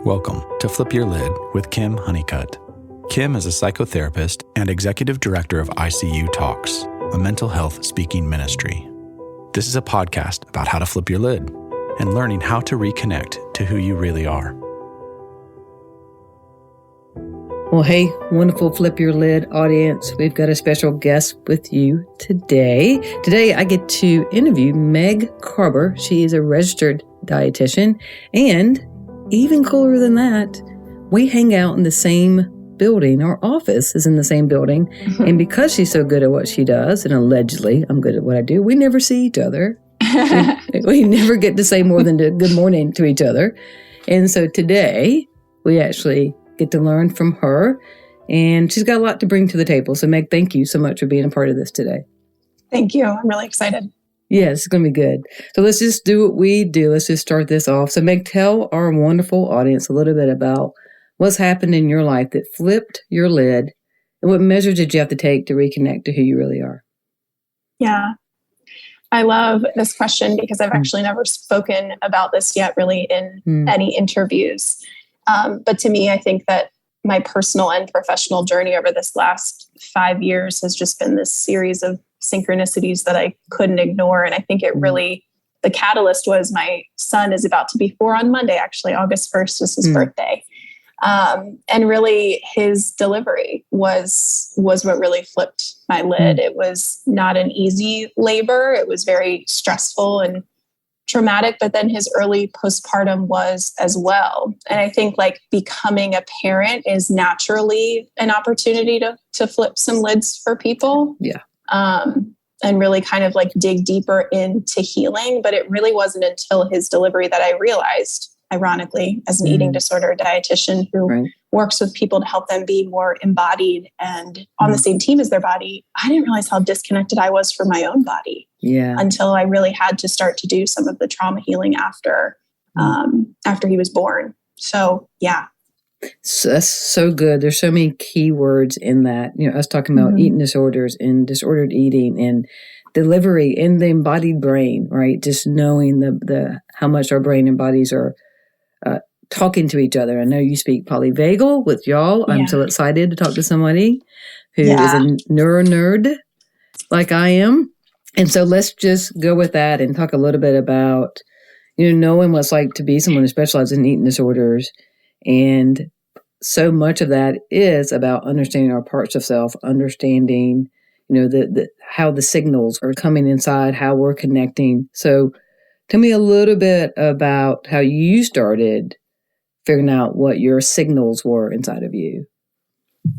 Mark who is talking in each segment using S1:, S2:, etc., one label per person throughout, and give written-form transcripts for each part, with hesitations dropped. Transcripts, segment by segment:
S1: Welcome to Flip Your Lid with Kim Honeycutt. Kim is a psychotherapist and executive director of ICU Talks, a mental health speaking ministry. This is a podcast about how to flip your lid and learning how to reconnect to who you really are.
S2: Well, hey, wonderful Flip Your Lid audience. We've got a special guest with you today. Today, I get to interview Meg Carber. She is a registered dietitian, and even cooler than that, we hang out in the same building. Our office is in the same building. Mm-hmm. And because she's so good at what she does, and allegedly I'm good at what I do, we never see each other. we never get to say more than good morning to each other. And so today, we actually get to learn from her. And she's got a lot to bring to the table. So Meg, thank you so much for being a part of this today.
S3: Thank you. I'm really excited.
S2: Yeah, it's going to be good. So let's just do what we do. Let's just start this off. So Meg, tell our wonderful audience a little bit about what's happened in your life that flipped your lid, and what measures did you have to take to reconnect to who you really are?
S3: Yeah, I love this question because I've actually never spoken about this yet really in any interviews. But to me, I think that my personal and professional journey over this last 5 years has just been this series of synchronicities that I couldn't ignore. And I think it really, the catalyst was my son is about to be 4 on Monday, actually. August 1st is his birthday. And really his delivery was what really flipped my lid. It was not an easy labor. It was very stressful and traumatic, but then his early postpartum was as well. And I think like becoming a parent is naturally an opportunity to flip some lids for people.
S2: Yeah.
S3: And really kind of like dig deeper into healing. But it really wasn't until his delivery that I realized, ironically, as an eating disorder dietitian who works with people to help them be more embodied and on the same team as their body, I didn't realize how disconnected I was from my own body until I really had to start to do some of the trauma healing after he was born. So, yeah.
S2: So that's so good. There's so many key words in that. You know, I was talking about eating disorders and disordered eating and delivery in the embodied brain, right? Just knowing the how much our brain and bodies are talking to each other. I know you speak Polyvagal with y'all. I'm so excited to talk to somebody who is a neuro nerd like I am. And so let's just go with that and talk a little bit about, knowing what it's like to be someone who specializes in eating disorders. And so much of that is about understanding our parts of self, understanding, how the signals are coming inside, how we're connecting. So tell me a little bit about how you started figuring out what your signals were inside of you.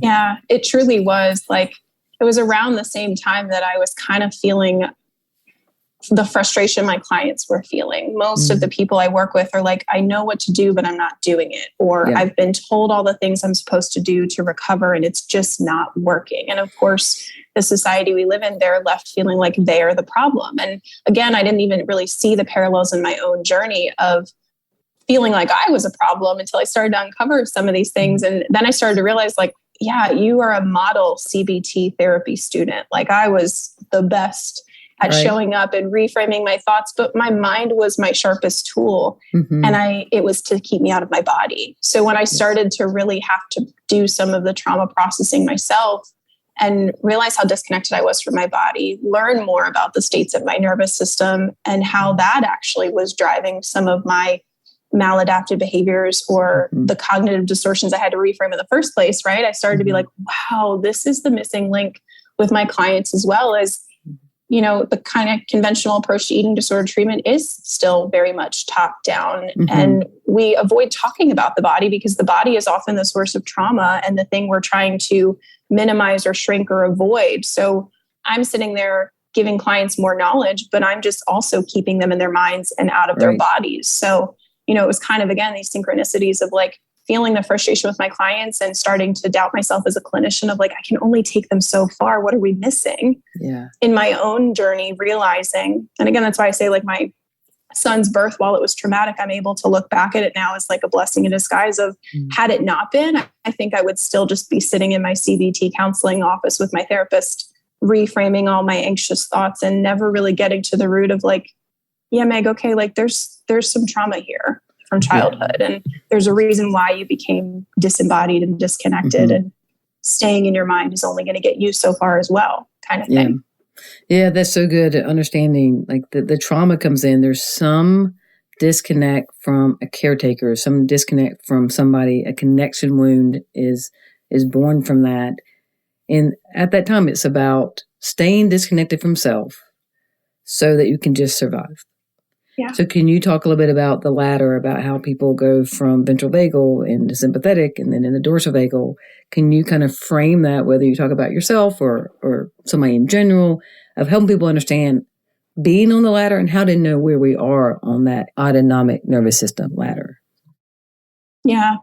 S3: Yeah, it truly was it was around the same time that I was kind of feeling the frustration my clients were feeling. Most of the people I work with are like, I know what to do, but I'm not doing it. Or I've been told all the things I'm supposed to do to recover, and it's just not working. And of course, the society we live in, they're left feeling like they are the problem. And again, I didn't even really see the parallels in my own journey of feeling like I was a problem until I started to uncover some of these things. And then I started to realize you are a model CBT therapy student. I was the best at showing up and reframing my thoughts, but my mind was my sharpest tool. And it was to keep me out of my body. So when I started to really have to do some of the trauma processing myself and realize how disconnected I was from my body, learn more about the states of my nervous system and how that actually was driving some of my maladaptive behaviors or the cognitive distortions I had to reframe in the first place, right? I started to be like, wow, this is the missing link with my clients as well as the kind of conventional approach to eating disorder treatment is still very much top down. And we avoid talking about the body because the body is often the source of trauma and the thing we're trying to minimize or shrink or avoid. So I'm sitting there giving clients more knowledge, but I'm just also keeping them in their minds and out of their bodies. So, it was kind of, again, these synchronicities of feeling the frustration with my clients and starting to doubt myself as a clinician of I can only take them so far. What are we missing? In my own journey, realizing, and again, that's why I say my son's birth, while it was traumatic, I'm able to look back at it now as a blessing in disguise of had it not been, I think I would still just be sitting in my CBT counseling office with my therapist, reframing all my anxious thoughts and never really getting to the root of yeah, Meg, okay, there's some trauma here. from childhood. And there's a reason why you became disembodied and disconnected, and staying in your mind is only going to get you so far as well, kind of thing.
S2: Yeah, that's so good at understanding, like the trauma comes in. There's some disconnect from a caretaker, some disconnect from somebody. A connection wound is born from that. And at that time, it's about staying disconnected from self so that you can just survive.
S3: Yeah.
S2: So can you talk a little bit about the latter, about how people go from ventral vagal into sympathetic and then in the dorsal vagal? Can you kind of frame that, whether you talk about yourself or somebody in general, of helping people understand being on the ladder and how to know where we are on that autonomic nervous system ladder?
S3: Yeah.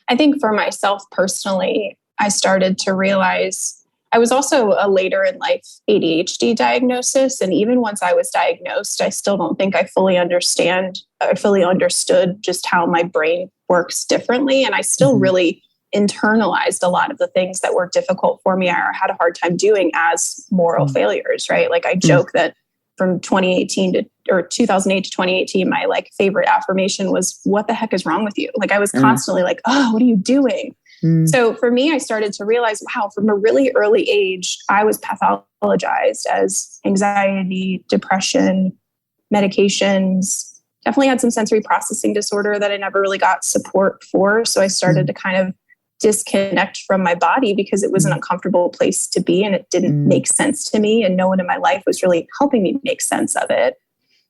S3: I think for myself personally, I started to realize I was also a later in life ADHD diagnosis. And even once I was diagnosed, I still don't think I fully understood just how my brain works differently. And I still really internalized a lot of the things that were difficult for me or had a hard time doing as moral failures, right? Like I joke that from 2008 to 2018, my like favorite affirmation was, "What the heck is wrong with you?" Like I was constantly like, "Oh, what are you doing?" So for me, I started to realize, wow, from a really early age, I was pathologized as anxiety, depression, medications, definitely had some sensory processing disorder that I never really got support for. So I started to kind of disconnect from my body because it was an uncomfortable place to be and it didn't make sense to me. And no one in my life was really helping me make sense of it.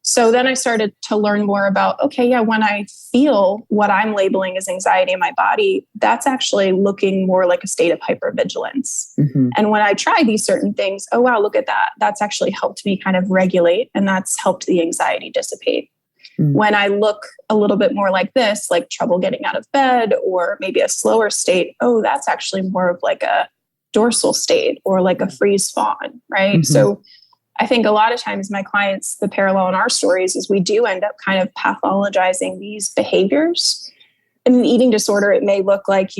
S3: So then I started to learn more about, when I feel what I'm labeling as anxiety in my body, that's actually looking more like a state of hypervigilance. And when I try these certain things, oh, wow, look at that. That's actually helped me kind of regulate, and that's helped the anxiety dissipate. When I look a little bit more like this, like trouble getting out of bed or maybe a slower state, oh, that's actually more of like a dorsal state or like a freeze fawn, right? So I think a lot of times my clients, the parallel in our stories is we do end up kind of pathologizing these behaviors. In an eating disorder, it may look like,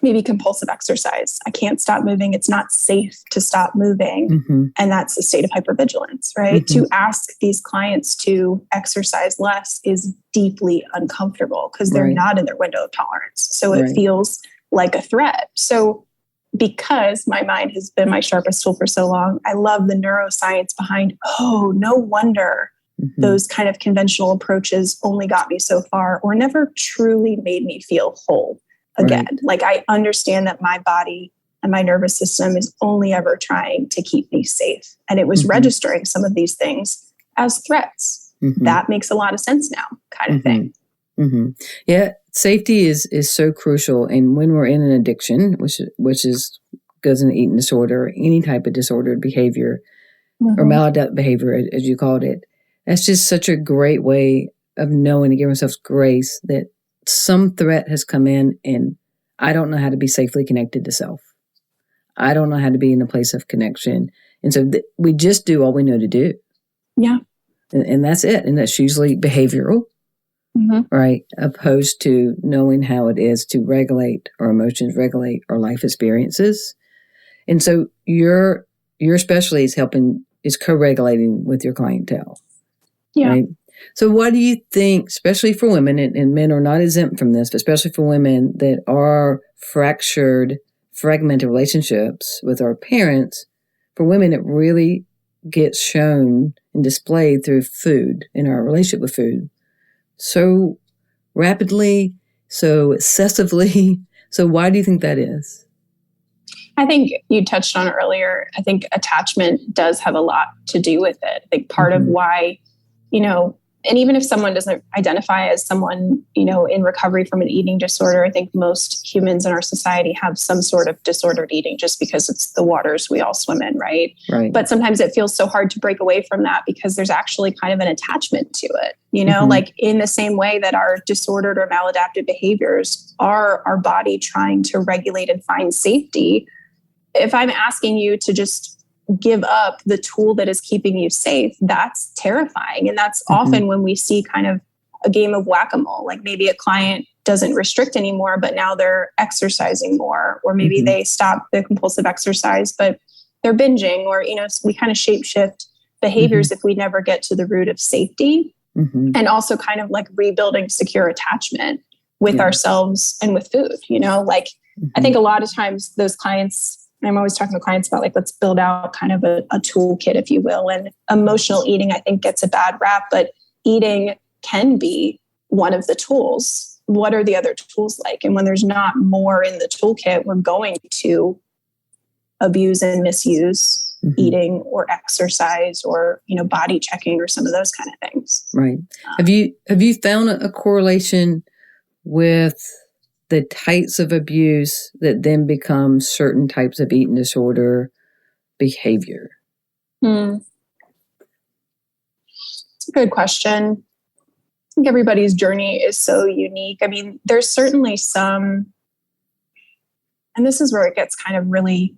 S3: maybe compulsive exercise. I can't stop moving. It's not safe to stop moving. And that's a state of hypervigilance, right? To ask these clients to exercise less is deeply uncomfortable because they're not in their window of tolerance. So it feels like a threat. So because my mind has been my sharpest tool for so long, I love the neuroscience behind, oh, no wonder those kind of conventional approaches only got me so far or never truly made me feel whole again. Like I understand that my body and my nervous system is only ever trying to keep me safe. And it was registering some of these things as threats. That makes a lot of sense now, kind of thing.
S2: Yeah, safety is so crucial. And when we're in an addiction, which goes into eating disorder, any type of disordered behavior or maladaptive behavior, as you called it, that's just such a great way of knowing to give ourselves grace that some threat has come in and I don't know how to be safely connected to self. I don't know how to be in a place of connection. And so we just do all we know to do.
S3: Yeah.
S2: And that's it. And that's usually behavioral. Right? Opposed to knowing how it is to regulate our emotions, regulate our life experiences. And so your specialty is co-regulating with your clientele.
S3: Yeah.
S2: Right? So what do you think, especially for women, and men are not exempt from this, but especially for women that are fragmented relationships with our parents, for women it really gets shown and displayed through food, in our relationship with food. So rapidly, so excessively. So why do you think that is?
S3: I think you touched on it earlier. I think attachment does have a lot to do with it. I think part of why, and even if someone doesn't identify as someone, in recovery from an eating disorder, I think most humans in our society have some sort of disordered eating just because it's the waters we all swim in, right? But sometimes it feels so hard to break away from that because there's actually kind of an attachment to it, like in the same way that our disordered or maladaptive behaviors are our body trying to regulate and find safety. If I'm asking you to just give up the tool that is keeping you safe, that's terrifying. And that's often when we see kind of a game of whack-a-mole, like maybe a client doesn't restrict anymore, but now they're exercising more, or maybe they stop the compulsive exercise, but they're binging, or, we kind of shape shift behaviors if we never get to the root of safety. And also kind of like rebuilding secure attachment with ourselves and with food, like I think a lot of times those clients, I'm always talking to clients about like, let's build out kind of a toolkit, if you will. And emotional eating, I think, gets a bad rap, but eating can be one of the tools. What are the other tools like? And when there's not more in the toolkit, we're going to abuse and misuse eating or exercise or, body checking or some of those kind of things.
S2: Right. Have you found a correlation with the types of abuse that then become certain types of eating disorder behavior?
S3: It's a good question. I think everybody's journey is so unique. I mean, there's certainly some, and this is where it gets kind of really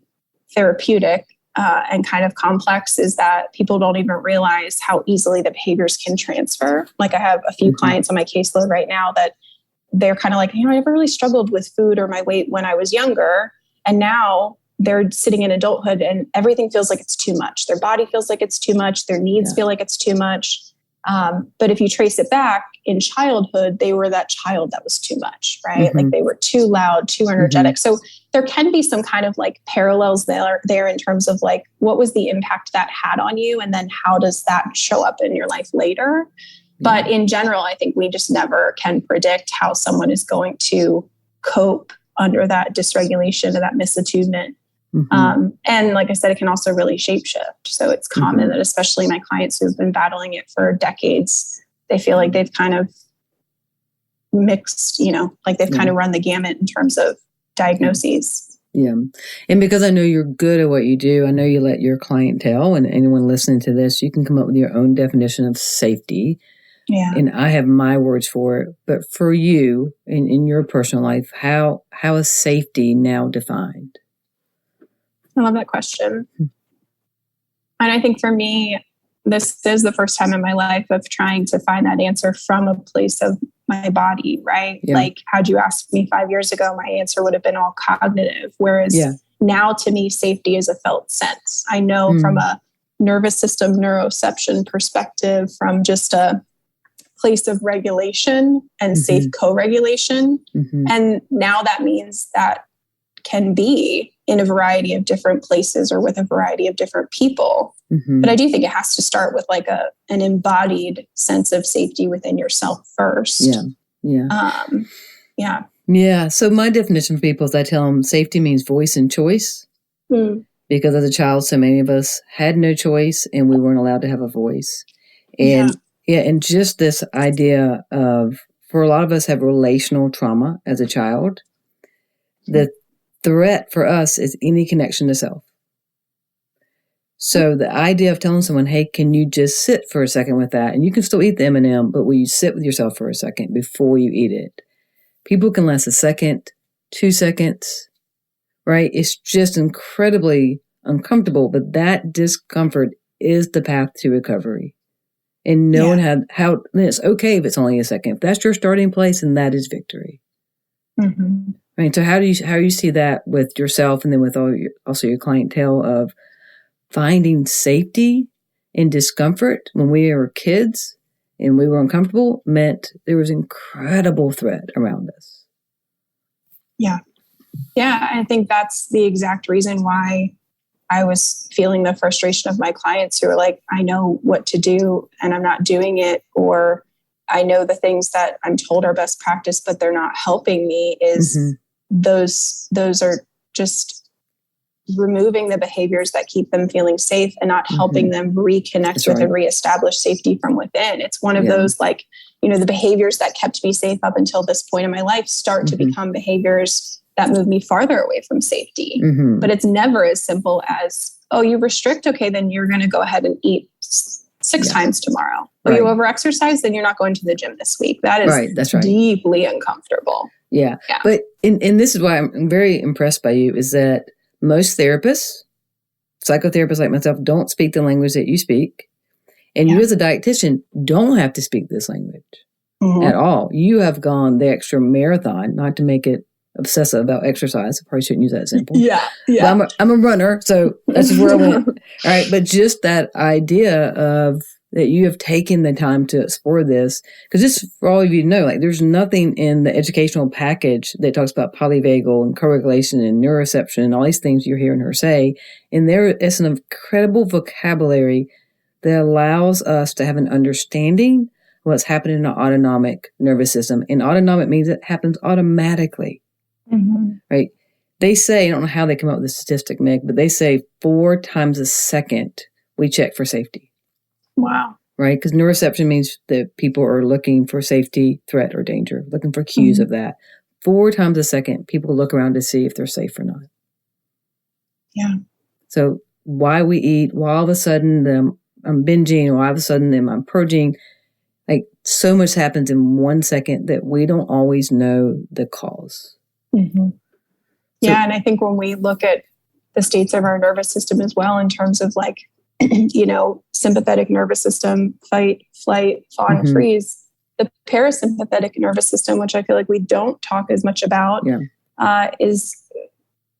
S3: therapeutic and kind of complex, is that people don't even realize how easily the behaviors can transfer. Like I have a few clients on my caseload right now that they're kind of like, I never really struggled with food or my weight when I was younger. And now they're sitting in adulthood and everything feels like it's too much. Their body feels like it's too much. Their needs feel like it's too much. But if you trace it back in childhood, they were that child that was too much, right? Like they were too loud, too energetic. So there can be some kind of like parallels there in terms of like, what was the impact that had on you? And then how does that show up in your life later? But in general, I think we just never can predict how someone is going to cope under that dysregulation or that misattunement. And like I said, it can also really shapeshift. So it's common that especially my clients who've been battling it for decades, they feel like they've kind of mixed, like they've kind of run the gamut in terms of diagnoses.
S2: Yeah. And because I know you're good at what you do, I know you let your clientele and anyone listening to this, you can come up with your own definition of safety. Yeah. And I have my words for it. But for you, in your personal life, how is safety now defined?
S3: I love that question. And I think for me, this is the first time in my life of trying to find that answer from a place of my body, right? Yeah. Like, had you asked me 5 years ago, my answer would have been all cognitive. Whereas now to me, safety is a felt sense. I know from a nervous system neuroception perspective, from just a place of regulation and safe co-regulation. And now that means that can be in a variety of different places or with a variety of different people. But I do think it has to start with like an embodied sense of safety within yourself first.
S2: Yeah. So my definition for people is I tell them safety means voice and choice. Because as a child, so many of us had no choice and we weren't allowed to have a voice. And and just this idea of, for a lot of us have relational trauma as a child. The threat for us is any connection to self. So the idea of telling someone, hey, can you just sit for a second with that? And you can still eat the M&M, but will you sit with yourself for a second before you eat it? People can last a second, 2 seconds, right? It's just incredibly uncomfortable, but that discomfort is the path to recovery. And no one had how, it's okay if it's only a second. If that's your starting place, and that is victory. Right. So how do you see that with yourself and then with also your clientele of finding safety in discomfort when we were kids and we were uncomfortable meant there was incredible threat around us.
S3: Yeah. I think that's the exact reason why I was feeling the frustration of my clients who are like, I know what to do and I'm not doing it, or I know the things that I'm told are best practice, but they're not helping me, is those are just removing the behaviors that keep them feeling safe and not helping them reconnect with and reestablish safety from within. It's one of those, like, the behaviors that kept me safe up until this point in my life start to become behaviors that move me farther away from safety. But it's never as simple as, oh, you restrict, okay, then you're going to go ahead and eat 6 times tomorrow. Or you over-exercise, then you're not going to the gym this week. That is that's deeply uncomfortable. Yeah.
S2: But and this is why I'm very impressed by you, is that most therapists, psychotherapists like myself, don't speak the language that you speak. And you as a dietitian don't have to speak this language at all. You have gone the extra marathon, not to make it obsessive about exercise. I probably shouldn't use that example. But I'm a runner, so that's just where I went. All right. But just that idea of that you have taken the time to explore this. Because this, for all of you to know, like there's nothing in the educational package that talks about polyvagal and co-regulation and neuroception and all these things you're hearing her say. And there is an incredible vocabulary that allows us to have an understanding of what's happening in our autonomic nervous system. And autonomic means it happens automatically, right? They say, I don't know how they come up with the statistic, Meg, but they say 4 times a second we check for safety.
S3: Wow.
S2: Right? Because neuroception means that people are looking for safety, threat, or danger, looking for cues of that. 4 times a second, people look around to see if they're safe or not.
S3: Yeah.
S2: So why we eat, why all of a sudden I'm binging, or all of a sudden I'm purging, like so much happens in 1 second that we don't always know the cause.
S3: Yeah, and I think when we look at the states of our nervous system as well, in terms of like, sympathetic nervous system, fight, flight, fawn, freeze, the parasympathetic nervous system, which I feel like we don't talk as much about, is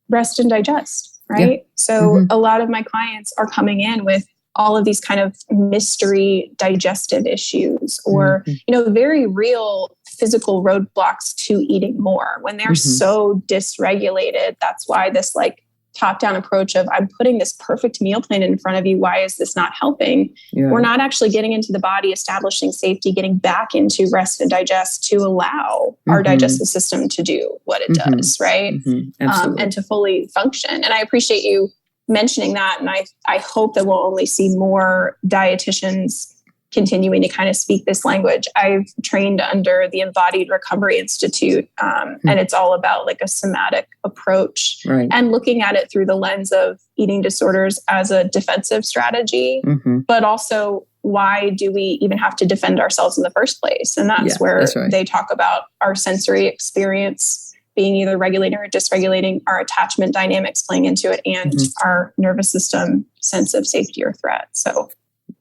S3: rest and digest, right? Yeah. So a lot of my clients are coming in with all of these kind of mystery digestive issues or, very real physical roadblocks to eating more when they're so dysregulated. That's why this like top-down approach of I'm putting this perfect meal plan in front of you. Why is this not helping? Yeah. We're not actually getting into the body, establishing safety, getting back into rest and digest to allow our digestive system to do what it does, right? And to fully function. And I appreciate you mentioning that. And I hope that we'll only see more dietitians continuing to kind of speak this language. I've trained under the Embodied Recovery Institute, and it's all about like a somatic approach and looking at it through the lens of eating disorders as a defensive strategy, but also why do we even have to defend ourselves in the first place? And that's where they talk about our sensory experience being either regulating or dysregulating, our attachment dynamics playing into it, and our nervous system sense of safety or threat. So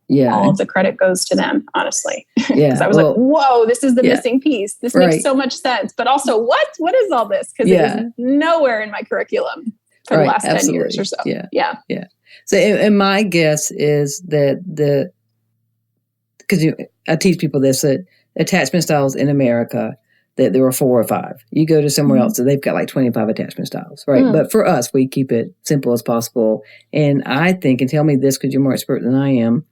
S3: all of the credit goes to them, honestly. Because I was like, whoa, this is the missing piece. This makes so much sense. But also, what is all this? Because it is nowhere in my curriculum for the last 10 years or so. Yeah.
S2: So, and my guess is that because I teach people this, that attachment styles in America, that there are 4 or 5. You go to somewhere else, so they've got like 25 attachment styles, right? But for us, we keep it simple as possible. And I think, and tell me this because you're more expert than I am,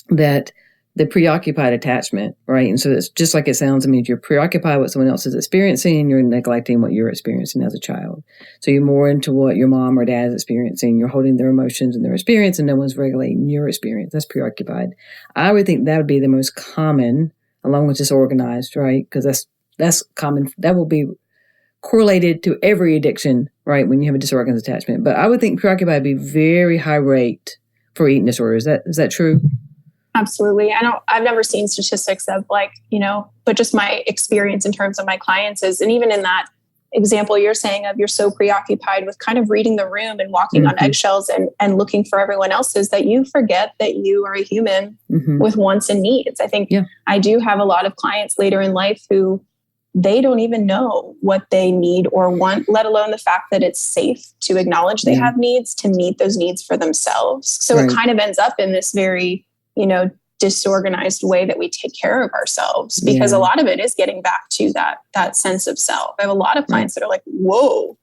S2: that the preoccupied attachment, right? And so it's just like it sounds. I mean, if you're preoccupied with what someone else is experiencing, you're neglecting what you're experiencing as a child. So you're more into what your mom or dad is experiencing. You're holding their emotions and their experience, and no one's regulating your experience. That's preoccupied. I would think that would be the most common, along with disorganized, right? Because that's common. That will be correlated to every addiction, right? When you have a disorganized attachment. But I would think preoccupied would be very high rate for eating disorders. Is that true?
S3: Absolutely. I've never seen statistics of like, but just my experience in terms of my clients is, and even in that example you're saying of you're so preoccupied with kind of reading the room and walking on eggshells and looking for everyone else's that you forget that you are a human with wants and needs. I think I do have a lot of clients later in life who they don't even know what they need or want, let alone the fact that it's safe to acknowledge they have needs to meet those needs for themselves. So it kind of ends up in this very disorganized way that we take care of ourselves because a lot of it is getting back to that sense of self. I have a lot of clients that are like, whoa,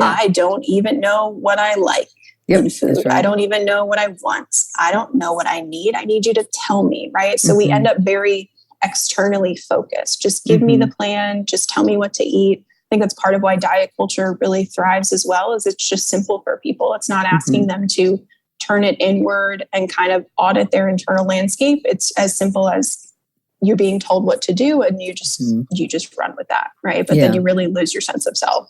S3: I don't even know what I like in food. I don't even know what I want. I don't know what I need. I need you to tell me, right? So we end up very externally focused. Just give me the plan. Just tell me what to eat. I think that's part of why diet culture really thrives as well, is it's just simple for people. It's not asking them to turn it inward and kind of audit their internal landscape. It's as simple as you're being told what to do and you just run with that, right? But then you really lose your sense of self.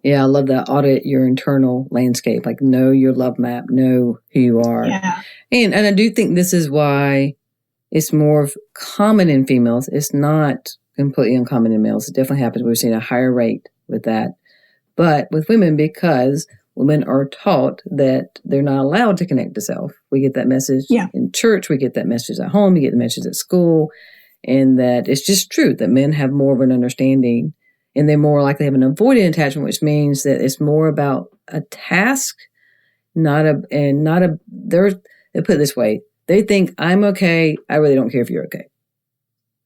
S2: Yeah, I love that. Audit your internal landscape, like know your love map, know who you are. Yeah. And I do think this is why it's more common in females. It's not completely uncommon in males. It definitely happens. We've seen a higher rate with that. But with women, because women are taught that they're not allowed to connect to self. We get that message in church. We get that message at home. You get the message at school. And that it's just true that men have more of an understanding and they're more likely to have an avoidant attachment, which means that it's more about a task, they put it this way, They think I'm okay. I really don't care if you're okay.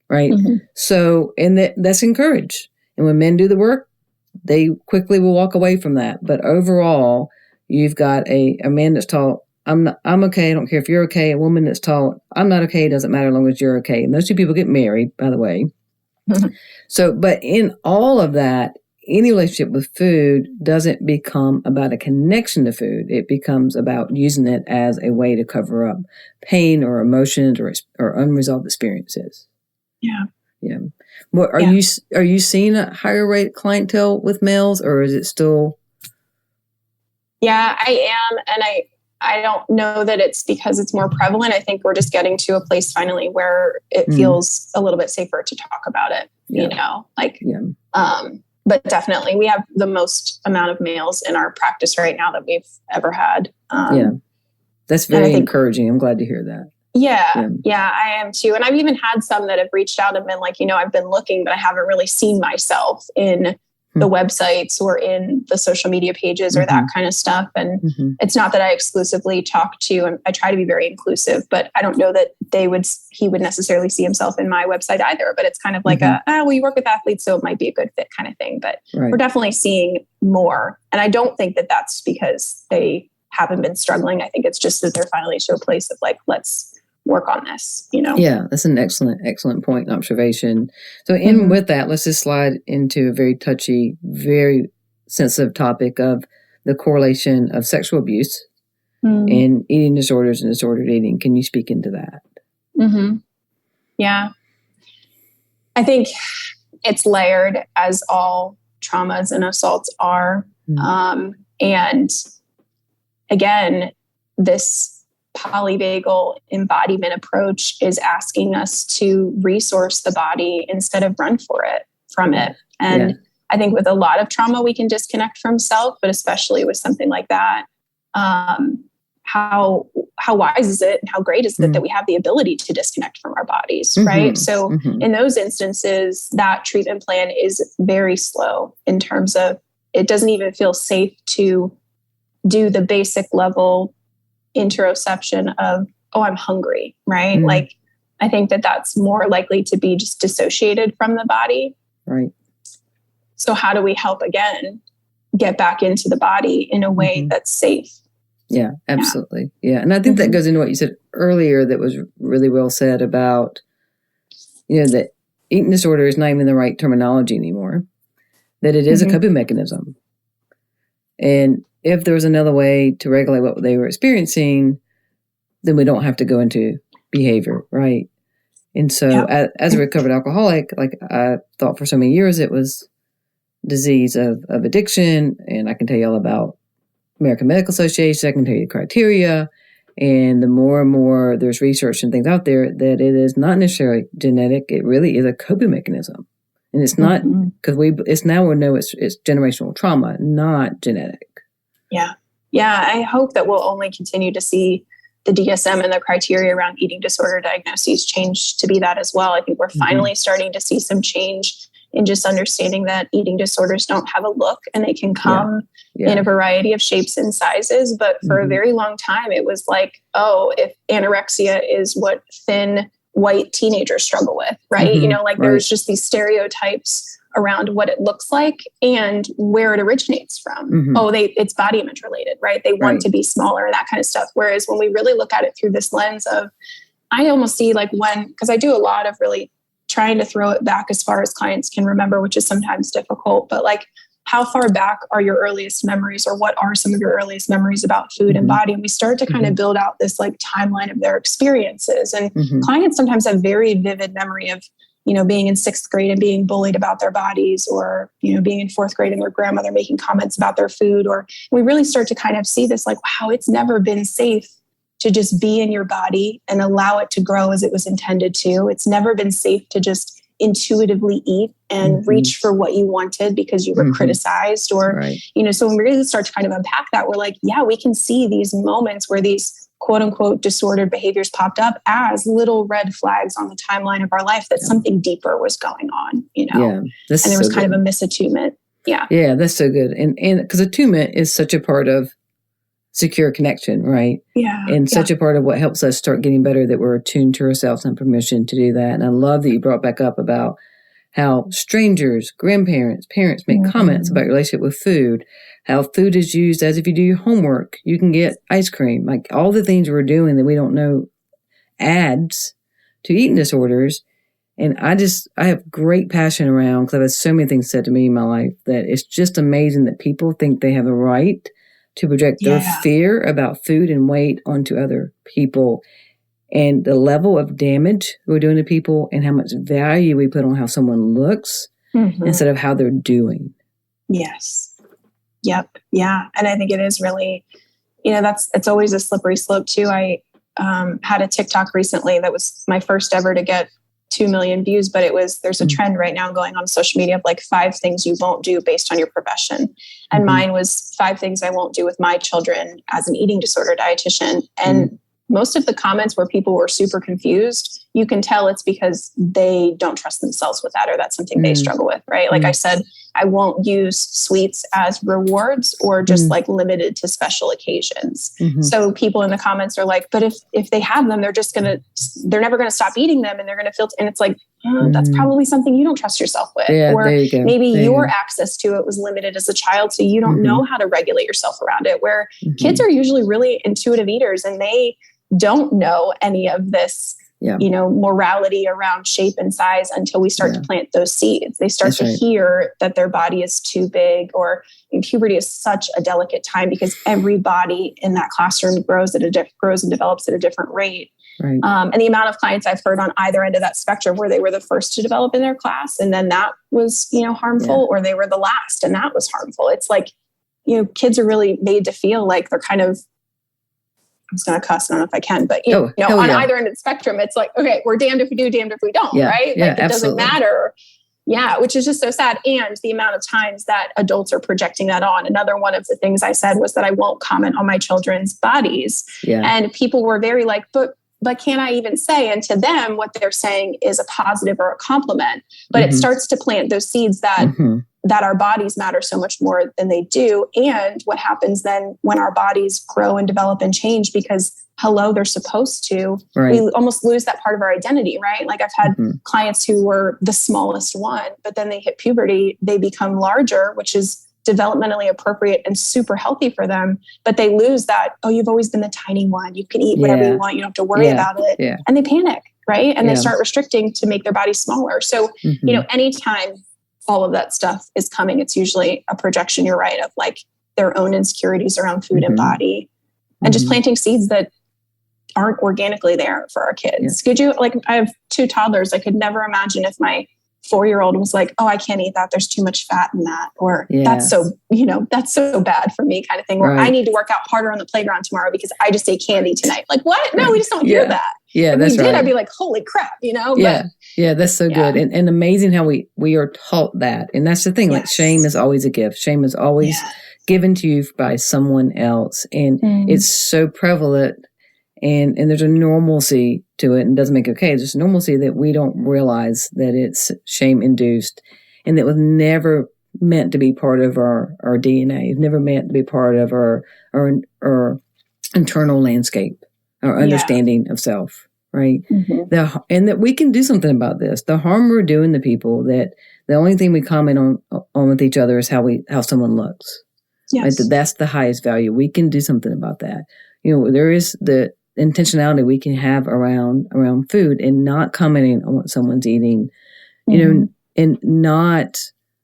S2: Right.
S3: Mm-hmm.
S2: So, and that's encouraged. And when men do the work, they quickly will walk away from that. But overall, you've got a man that's taught, I'm okay. I don't care if you're okay. A woman that's taught, I'm not okay. It doesn't matter as long as you're okay. And those two people get married, by the way. Mm-hmm. So, but in all of that, any relationship with food doesn't become about a connection to food. It becomes about using it as a way to cover up pain or emotions or unresolved experiences.
S3: Yeah.
S2: Yeah. Well, are you seeing a higher rate clientele with males, or is it still?
S3: Yeah, I am. And I don't know that it's because it's more prevalent. I think we're just getting to a place finally where it feels a little bit safer to talk about it, but definitely we have the most amount of males in our practice right now that we've ever had.
S2: That's very encouraging. I'm glad to hear that.
S3: Yeah, I am too. And I've even had some that have reached out and been like, I've been looking, but I haven't really seen myself in the websites or in the social media pages or that kind of stuff. And it's not that I exclusively talk to, and I try to be very inclusive, but I don't know that he would necessarily see himself in my website either. But it's kind of like you work with athletes, so it might be a good fit kind of thing. But we're definitely seeing more. And I don't think that that's because they haven't been struggling. I think it's just that they're finally to a place of like, let's work on this,
S2: Yeah, that's an excellent point and observation. So with that, let's just slide into a very touchy, very sensitive topic of the correlation of sexual abuse and eating disorders and disordered eating. Can you speak into that?
S3: Mm-hmm. Yeah. I think it's layered, as all traumas and assaults are. And again, this polyvagal embodiment approach is asking us to resource the body instead of run from it. And I think with a lot of trauma, we can disconnect from self, but especially with something like that, how wise is it and how great is it that we have the ability to disconnect from our bodies, right? So in those instances, that treatment plan is very slow in terms of it doesn't even feel safe to do the basic level interoception of, I'm hungry, right? Like, I think that that's more likely to be just dissociated from the body.
S2: Right.
S3: So how do we help again get back into the body in a way that's safe?
S2: Yeah, absolutely. Yeah. And I think that goes into what you said earlier that was really well said about, that eating disorder is not even the right terminology anymore, that it is a coping mechanism. And if there was another way to regulate what they were experiencing, then we don't have to go into behavior, right? And so as a recovered alcoholic, like I thought for so many years it was disease of addiction. And I can tell you all about American Medical Association. I can tell you the criteria. And the more and more there's research and things out there that it is not necessarily genetic. It really is a coping mechanism. And it's not because we know it's generational trauma, not genetic.
S3: Yeah. I hope that we'll only continue to see the DSM and the criteria around eating disorder diagnoses change to be that as well. I think we're finally starting to see some change in just understanding that eating disorders don't have a look and they can come in a variety of shapes and sizes. But for a very long time, it was like, if anorexia is what thin white teenagers struggle with, right? There's just these stereotypes around what it looks like and where it originates from. It's body image related, right? They want to be smaller and that kind of stuff. Whereas when we really look at it through this lens of, I almost see because I do a lot of really trying to throw it back as far as clients can remember, which is sometimes difficult, but like, how far back are your earliest memories, or what are some of your earliest memories about food and body? And we start to kind of build out this like timeline of their experiences. And clients sometimes have very vivid memory of, being in 6th grade and being bullied about their bodies, or, being in 4th grade and their grandmother making comments about their food. Or we really start to kind of see this like, wow, it's never been safe to just be in your body and allow it to grow as it was intended to. It's never been safe to just intuitively eat and reach for what you wanted because you were criticized or, so when we really start to kind of unpack that, we're like, we can see these moments where these quote unquote disordered behaviors popped up as little red flags on the timeline of our life that something deeper was going on, and there was kind of a misattunement. Yeah.
S2: Yeah, that's so good. And because attunement is such a part of secure connection, right?
S3: Yeah.
S2: And such a part of what helps us start getting better, that we're attuned to ourselves and permission to do that. And I love that you brought back up about how strangers, grandparents, parents make comments about your relationship with food, how food is used as if you do your homework, you can get ice cream, like all the things we're doing that we don't know adds to eating disorders. And I have great passion around, because I've had so many things said to me in my life, that it's just amazing that people think they have a right to project their fear about food and weight onto other people. And the level of damage we're doing to people, and how much value we put on how someone looks instead of how they're doing.
S3: Yes. Yep. Yeah. And I think it is really, it's always a slippery slope too. I had a TikTok recently that was my first ever to get 2 million views, but there's a trend right now going on social media of like 5 things you won't do based on your profession. And mine was 5 things I won't do with my children as an eating disorder dietitian. And most of the comments where people were super confused, you can tell it's because they don't trust themselves with that, or that's something they struggle with, right? Like I said, I won't use sweets as rewards or just like limited to special occasions. So people in the comments are like, but if they have them, they're never going to stop eating them, and they're going to feel, and it's like, that's probably something you don't trust yourself with.
S2: Yeah,
S3: or maybe your access to it was limited as a child, so you don't know how to regulate yourself around it, where kids are usually really intuitive eaters, and they don't know any of this, morality around shape and size until we start to plant those seeds. They start to hear that their body is too big, or puberty is such a delicate time because every body in that classroom grows and develops at a different rate.
S2: Right.
S3: And the amount of clients I've heard on either end of that spectrum, where they were the first to develop in their class, and then that was, harmful, or they were the last and that was harmful. It's like, kids are really made to feel like they're kind of, I'm just going to cuss, I don't know if I can, but on either end of the spectrum, it's like, okay, we're damned if we do, damned if we don't, right? Like it doesn't matter. Yeah, which is just so sad. And the amount of times that adults are projecting that on. Another one of the things I said was that I won't comment on my children's bodies. Yeah. And people were very like, but can I even say? And to them, what they're saying is a positive or a compliment. But it starts to plant those seeds that our bodies matter so much more than they do. And what happens then when our bodies grow and develop and change, because they're supposed to, we almost lose that part of our identity, right? Like I've had clients who were the smallest one, but then they hit puberty, they become larger, which is developmentally appropriate and super healthy for them. But they lose that, you've always been the tiny one. You can eat whatever you want. You don't have to worry about it. Yeah. And they panic, right? And they start restricting to make their body smaller. So, anytime all of that stuff is coming, it's usually a projection, you're right, of like their own insecurities around food and body, and just planting seeds that aren't organically there for our kids. Could you, I have 2 toddlers. I could never imagine if my 4-year-old was like, I can't eat that, there's too much fat in that, or that's so bad for me kind of thing, or I need to work out harder on the playground tomorrow because I just ate candy tonight. Like what? No, we just don't hear that.
S2: Yeah,
S3: if
S2: that's
S3: we did,
S2: right.
S3: I'd be like, holy crap,
S2: Yeah, that's so good. And amazing how we are taught that. And that's the thing, like shame is always a gift. Shame is always given to you by someone else. And it's so prevalent, and there's a normalcy to it, and doesn't make it okay. There's a normalcy that we don't realize that it's shame induced, and that was never meant to be part of our DNA. It's never meant to be part of our internal landscape, our understanding of self, right? And that we can do something about this. The harm we're doing to people, that the only thing we comment on with each other is how someone looks. Yes. Right? That's the highest value. We can do something about that. There is the intentionality we can have around food, and not commenting on what someone's eating, and not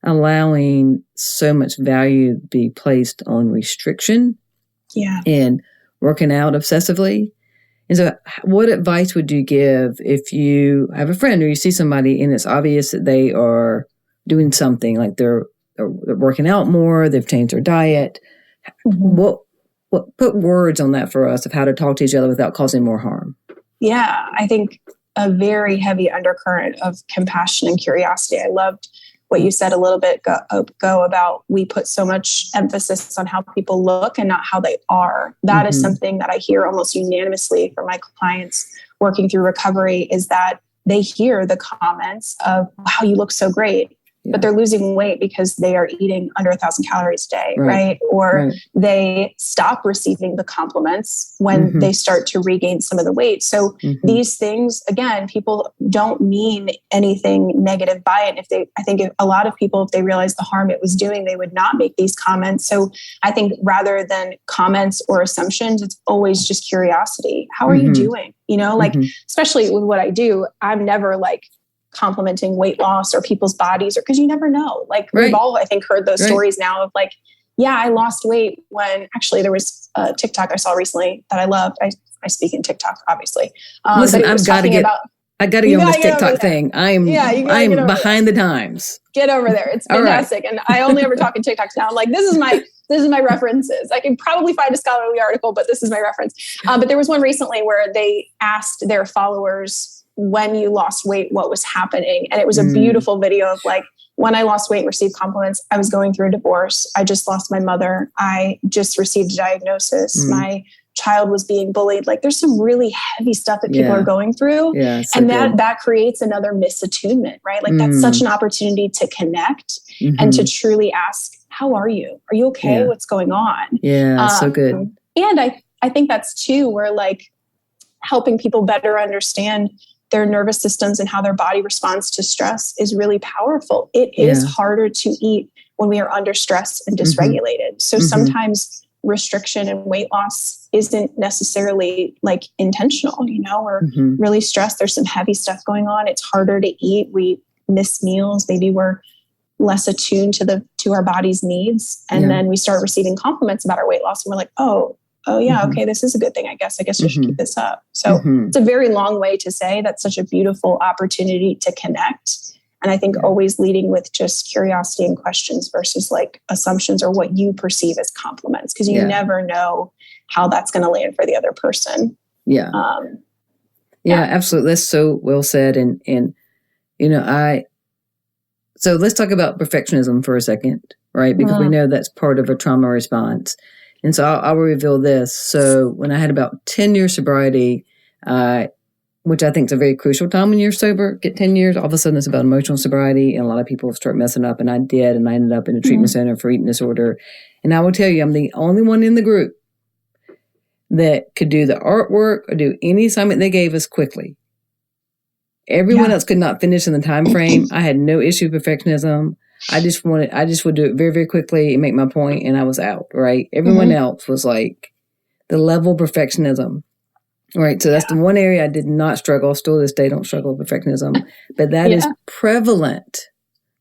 S2: allowing so much value to be placed on restriction and working out obsessively. And so what advice would you give if you have a friend, or you see somebody and it's obvious that they are doing something, like they're working out more, they've changed their diet? What put words on that for us of how to talk to each other without causing more harm? Yeah,
S3: I think a very heavy undercurrent of compassion and curiosity. I loved what you said a little bit ago about we put so much emphasis on how people look and not how they are. That is something that I hear almost unanimously from my clients working through recovery, is that they hear the comments of, wow, you look so great. but they're losing weight because they are eating under 1,000 calories a day, right? Or they stop receiving the compliments when they start to regain some of the weight. So these things, again, people don't mean anything negative by it. I think a lot of people, if they realize the harm it was doing, they would not make these comments. So I think rather than comments or assumptions, it's always just curiosity. How are you doing? Like, especially with what I do, I'm never like complimenting weight loss or people's bodies, or because you never know. Like we've all, I think, heard those stories now of like, yeah, I lost weight when actually there was a TikTok I saw recently that I loved. I speak in TikTok, obviously.
S2: Listen, I got to get on this TikTok thing. I'm behind the times.
S3: Get over there. It's fantastic. And I only ever talk in TikToks now. I'm like, this is my references. I can probably find a scholarly article, but this is my reference. But there was one recently where they asked their followers, when you lost weight, what was happening? And it was a beautiful video of like, when I lost weight and received compliments, I was going through a divorce. I just lost my mother. I just received a diagnosis. My child was being bullied. Like there's some really heavy stuff that people are going through. Yeah, so and that creates another misattunement, right? Like that's such an opportunity to connect and to truly ask, how are you? Are you okay? What's going on?
S2: Yeah, so good.
S3: And I think that's too, where like helping people better understand their nervous systems and how their body responds to stress is really powerful. It is harder to eat when we are under stress and dysregulated. So sometimes restriction and weight loss isn't necessarily like intentional, we're really stressed. There's some heavy stuff going on. It's harder to eat. We miss meals. Maybe we're less attuned to our body's needs. And then we start receiving compliments about our weight loss. And we're like, oh yeah, okay, this is a good thing. I guess we should keep this up. So it's a very long way to say that's such a beautiful opportunity to connect. And I think always leading with just curiosity and questions versus like assumptions or what you perceive as compliments, because you never know how that's going to land for the other person.
S2: Yeah. Absolutely. That's so well said. And so let's talk about perfectionism for a second, right? Because we know that's part of a trauma response. And so I'll reveal this. So when I had about 10 years sobriety, which I think is a very crucial time when you're sober, get 10 years, all of a sudden it's about emotional sobriety. And a lot of people start messing up. And I did. And I ended up in a treatment center for eating disorder. And I will tell you, I'm the only one in the group that could do the artwork or do any assignment they gave us quickly. Everyone else could not finish in the time frame. I had no issue with perfectionism. I just would do it very, very quickly and make my point, and I was out, right? Everyone else was like the level of perfectionism, right? So that's the one area I did not struggle. Still to this day, don't struggle with perfectionism, but that is prevalent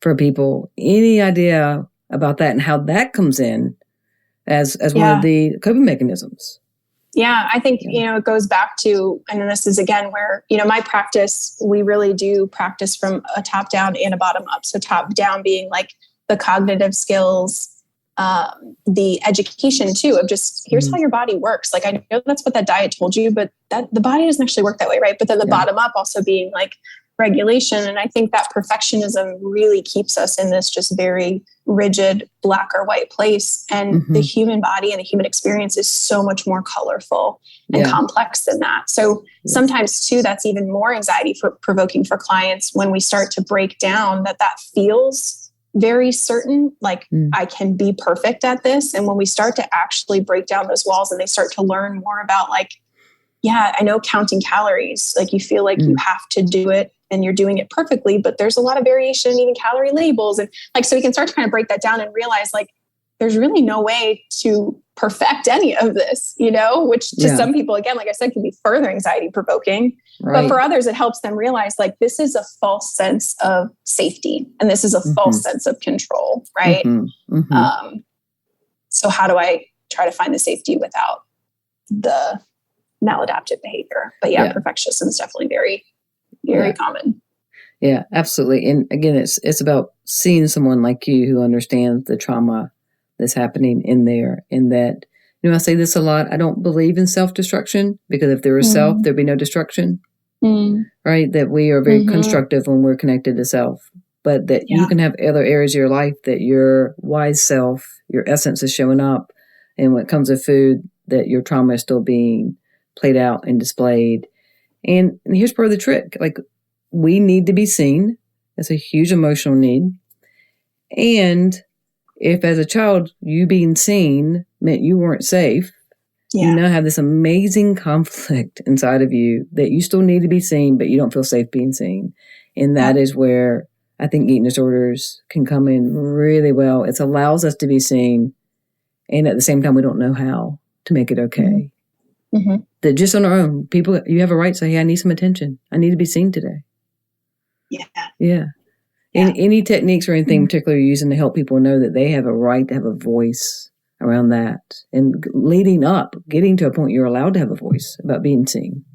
S2: for people. Any idea about that and how that comes in as one of the coping mechanisms?
S3: Yeah, I think, it goes back to, and this is again where, my practice, we really do practice from a top down and a bottom up. So top down being like the cognitive skills, the education too, of just here's how your body works. Like, I know that's what that diet told you, but that the body doesn't actually work that way. Right. But then the bottom up also being like regulation. And I think that perfectionism really keeps us in this just very rigid black or white place. And the human body and the human experience is so much more colorful and complex than that. So sometimes too, that's even more anxiety provoking for clients when we start to break down that feels very certain, like I can be perfect at this. And when we start to actually break down those walls and they start to learn more about like, I know counting calories, like you feel like you have to do it and you're doing it perfectly, but there's a lot of variation in even calorie labels. And like, so we can start to kind of break that down and realize like, there's really no way to perfect any of this, which to some people, again, like I said, can be further anxiety provoking, but for others, it helps them realize like, this is a false sense of safety and this is a false sense of control. Right. So how do I try to find the safety without the maladaptive behavior? But perfectionism is definitely very, very common.
S2: Yeah, absolutely. And again, it's about seeing someone like you who understands the trauma that's happening in there. And that, I say this a lot, I don't believe in self-destruction, because if there was self, there'd be no destruction. Right? That we are very constructive when we're connected to self. But that you can have other areas of your life that your wise self, your essence is showing up. And when it comes to food, that your trauma is still being played out and displayed. And here's part of the trick. Like, we need to be seen. That's a huge emotional need. And if as a child, you being seen meant you weren't safe, you now have this amazing conflict inside of you that you still need to be seen, but you don't feel safe being seen. And that is where I think eating disorders can come in really well. It allows us to be seen. And at the same time, we don't know how to make it okay.
S3: Mm-hmm.
S2: That just on our own, people, you have a right to say, hey, I need some attention. I need to be seen today. Yeah. Any techniques or anything particular you're using to help people know that they have a right to have a voice around that, and leading up, getting to a point you're allowed to have a voice about being seen?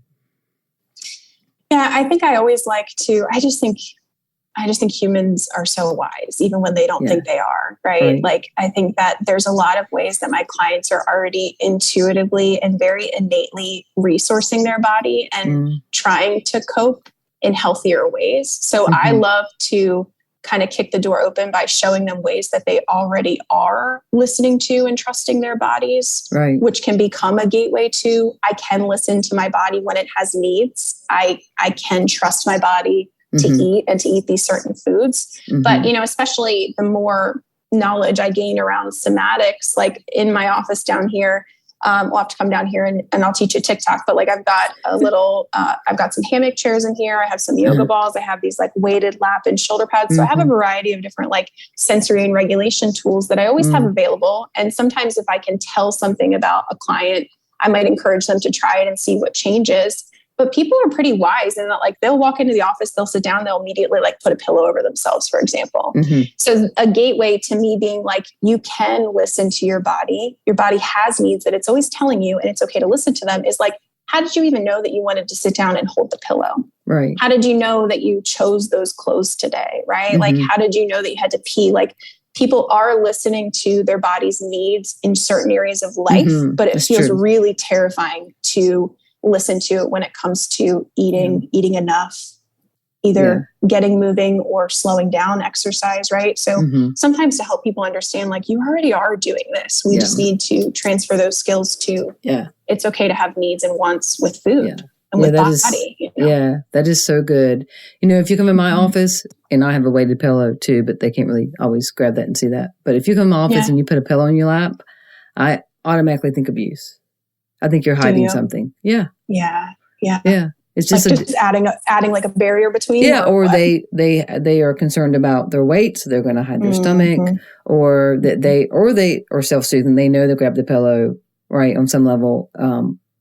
S3: Yeah, I think I always like to, I just think humans are so wise, even when they don't think they are, right? Like, I think that there's a lot of ways that my clients are already intuitively and very innately resourcing their body and trying to cope in healthier ways. So I love to kind of kick the door open by showing them ways that they already are listening to and trusting their bodies, which can become a gateway to, I can listen to my body when it has needs. I can trust my body to eat and to eat these certain foods. But, especially the more knowledge I gain around somatics, like in my office down here, we'll have to come down here and I'll teach you TikTok, but like I've got a little, I've got some hammock chairs in here. I have some yoga balls. I have these like weighted lap and shoulder pads. So I have a variety of different like sensory and regulation tools that I always have available. And sometimes if I can tell something about a client, I might encourage them to try it and see what changes. But people are pretty wise in that, like, they'll walk into the office, they'll sit down, they'll immediately like put a pillow over themselves, for example. So a gateway to me being like, you can listen to your body. Your body has needs that it's always telling you, and it's okay to listen to them, is like, how did you even know that you wanted to sit down and hold the pillow?
S2: Right.
S3: How did you know that you chose those clothes today? Right. Like, how did you know that you had to pee? Like, people are listening to their body's needs in certain areas of life, but it feels really terrifying to listen to it when it comes to eating enough, either getting moving or slowing down exercise, right? So sometimes to help people understand, like, you already are doing this. We just need to transfer those skills to, it's okay to have needs and wants with food and with body.
S2: Yeah, that is so good. If you come in my office, and I have a weighted pillow too, but they can't really always grab that and see that. But if you come in my office and you put a pillow in your lap, I automatically think abuse. I think you're hiding something. Yeah. It's just,
S3: like just adding like a barrier between.
S2: Yeah. Or they are concerned about their weight, so they're going to hide their stomach, or that they are self-soothing. They know they'll grab the pillow, right, on some level.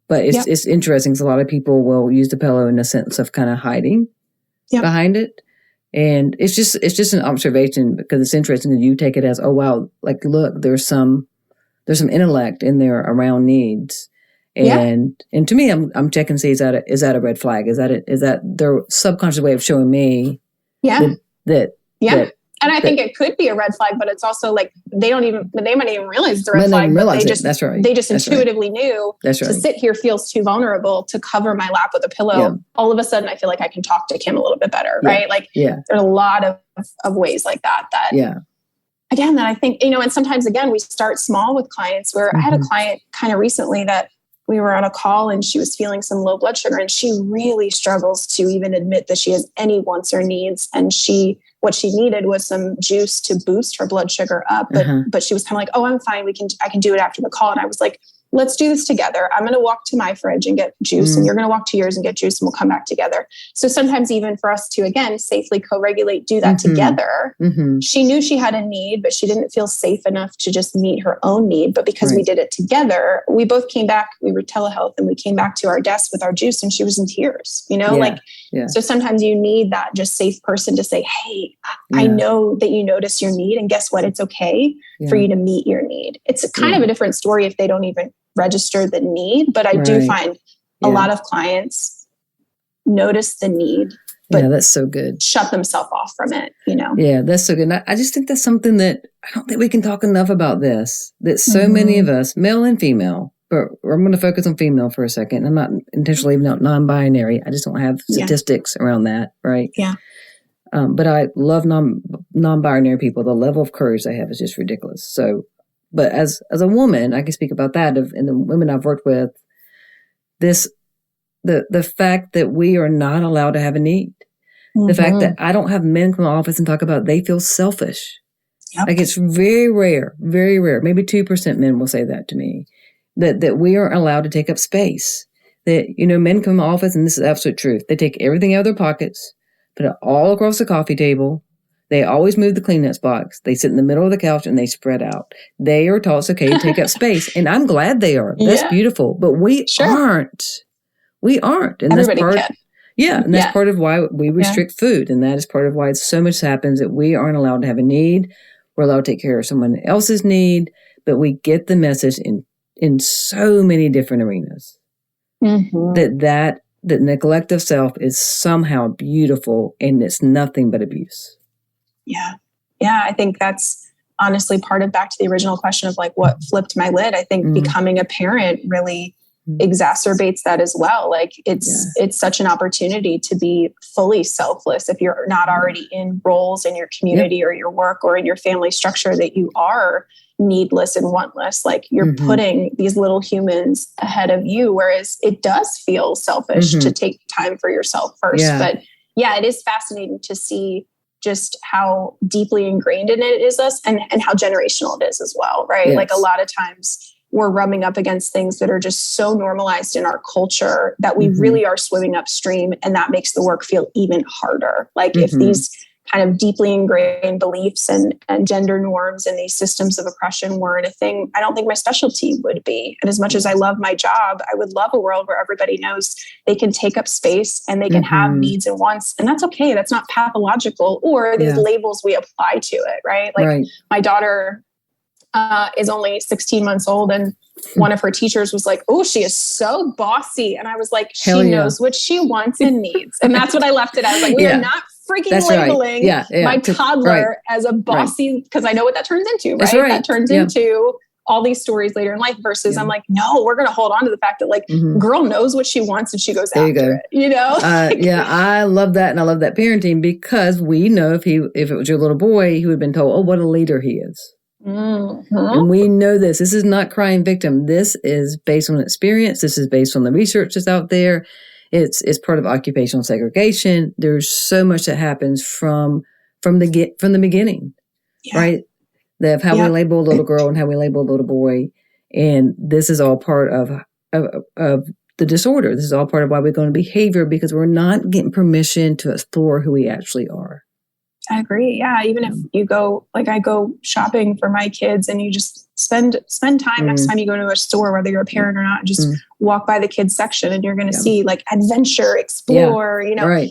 S2: But it's interesting because a lot of people will use the pillow in a sense of kind of hiding behind it. And it's just an observation, because it's interesting that you take it as, oh wow, like, look, there's some intellect in there around needs. And to me, I'm checking to see, is that a red flag? Is that their subconscious way of showing me that
S3: and I think it could be a red flag, but it's also like they might not even realize it's a red flag. They just intuitively knew to sit here feels too vulnerable to cover my lap with a pillow. Yeah. All of a sudden, I feel like I can talk to Kim a little bit better, right? Like, there's a lot of ways like that. Again, that I think, and sometimes again, we start small with clients. Where I had a client kind of recently that we were on a call and she was feeling some low blood sugar, and she really struggles to even admit that she has any wants or needs. And what she needed was some juice to boost her blood sugar up. But she was kind of like, oh, I'm fine. I can do it after the call. And I was like, let's do this together. I'm going to walk to my fridge and get juice, and you're going to walk to yours and get juice, and we'll come back together. So sometimes even for us to, again, safely co-regulate, do that together. She knew she had a need, but she didn't feel safe enough to just meet her own need. But because we did it together, we both came back, we were telehealth, and we came back to our desk with our juice, and she was in tears, So sometimes you need that just safe person to say, hey, I know that you notice your need, and guess what? It's okay for you to meet your need. It's a kind of a different story if they don't even register the need, but I do find a lot of clients notice the need, but
S2: that's so good.
S3: Shut themselves off from it,
S2: Yeah, that's so good. And I just think that's something that I don't think we can talk enough about this, that so many of us, male and female, but I'm going to focus on female for a second. I'm not intentionally leaving out non-binary. I just don't have statistics around that, right?
S3: Yeah.
S2: But I love non-binary people. The level of courage they have is just ridiculous. So, but as a woman, I can speak about that. And the women I've worked with, the fact that we are not allowed to have a need, the fact that I don't have men come to my office and talk about they feel selfish
S3: Yep.
S2: Like it's very rare, maybe 2% men will say that to me, that we aren't allowed to take up space. That, men come to the office, and this is absolute truth. They take everything out of their pockets, put it all across the coffee table. They always move the Kleenex box. They sit in the middle of the couch and they spread out. They are taught it's okay to take up space. And I'm glad they are. That's beautiful. But we aren't. We aren't. And
S3: everybody
S2: that's
S3: can.
S2: Yeah. And that's part of why we restrict food. And that is part of why so much happens that we aren't allowed to have a need. We're allowed to take care of someone else's need. But we get the message in so many different arenas that neglect of self is somehow beautiful, and it's nothing but abuse.
S3: Yeah. Yeah. I think that's honestly part of, back to the original question of like what flipped my lid. I think becoming a parent really exacerbates that as well. Like it's such an opportunity to be fully selfless if you're not already in roles in your community or your work or in your family structure that you are needless and wantless. Like you're putting these little humans ahead of you, whereas it does feel selfish to take time for yourself first. But yeah, it is fascinating to see just how deeply ingrained in it is us, and how generational it is as well, right?
S2: Yes.
S3: Like a lot of times we're rubbing up against things that are just so normalized in our culture that we really are swimming upstream, and that makes the work feel even harder. Like if these kind of deeply ingrained beliefs and gender norms and these systems of oppression weren't a thing, I don't think my specialty would be. And as much as I love my job, I would love a world where everybody knows they can take up space and they can have needs and wants. And that's okay. That's not pathological or these labels we apply to it, right? Like my daughter is only 16 months old, and one of her teachers was like, "Oh, she is so bossy." And I was like, she knows what she wants and needs. And that's what I left it. I was like, we are not freaking labeling my toddler as a bossy, because I know what that turns into, right? That turns into all these stories later in life versus I'm like, no, we're going to hold on to the fact that like girl knows what she wants and she goes after it,
S2: I love that. And I love that parenting, because we know if it was your little boy, he would have been told, oh, what a leader he is. And we know this is not crying victim. This is based on experience. This is based on the research that's out there. It's part of occupational segregation. There's so much that happens from the beginning, right? Of how we label a little girl and how we label a little boy. And this is all part of the disorder. This is all part of why we go into behavior, because we're not getting permission to explore who we actually are.
S3: I agree. Yeah. Even if you go, like I go shopping for my kids, and you just spend time next time you go to a store, whether you're a parent or not, just walk by the kids section, and you're going to see like adventure, explore,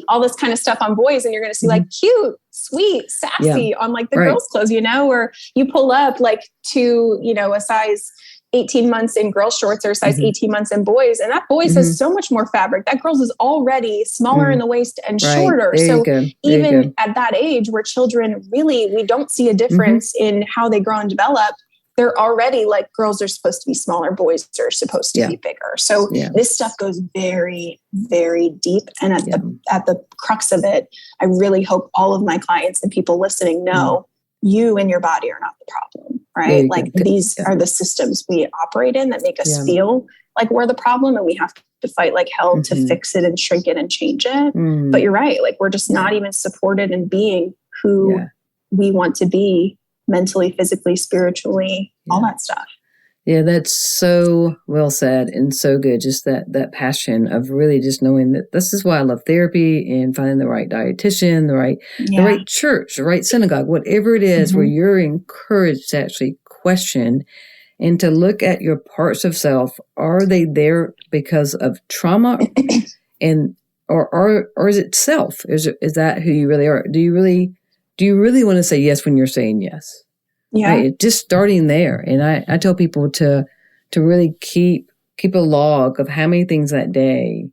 S3: all this kind of stuff on boys. And you're going to see like cute, sweet, sassy on like the girls' clothes, or you pull up like to, a size 18 months in girl shorts or size 18 months in boys. And that boys has so much more fabric. That girl's is already smaller in the waist and shorter. So even at that age where children really, we don't see a difference in how they grow and develop. They're already like, girls are supposed to be smaller, boys are supposed to be bigger. So this stuff goes very, very deep. And at the crux of it, I really hope all of my clients and people listening know you and your body are not the problem, right? Like these are the systems we operate in that make us feel like we're the problem, and we have to fight like hell to fix it and shrink it and change it. But you're right. Like we're just not even supported in being who we want to be mentally, physically, spiritually, all that stuff.
S2: Yeah, that's so well said and so good. Just that passion of really just knowing that this is why I love therapy and finding the right dietitian, the right church, the right synagogue, whatever it is, where you're encouraged to actually question and to look at your parts of self. Are they there because of trauma, and or is it self? Is that who you really are? Do you really want to say yes when you're saying yes? Yeah. Right? Just starting there. And I tell people to really keep a log of how many things that day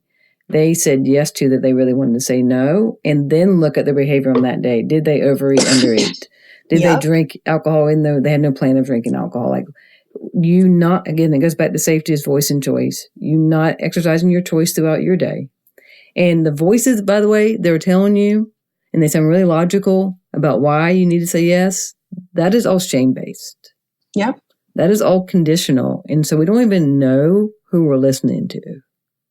S2: they said yes to that they really wanted to say no, and then look at their behavior on that day. Did they overeat, undereat? Did they drink alcohol even though they had no plan of drinking alcohol? Like again, it goes back to safety as voice and choice. You not exercising your choice throughout your day. And the voices, by the way, they're telling you, and they sound really logical about why you need to say yes. That is all shame-based.
S3: Yep.
S2: That is all conditional. And so we don't even know who we're listening to.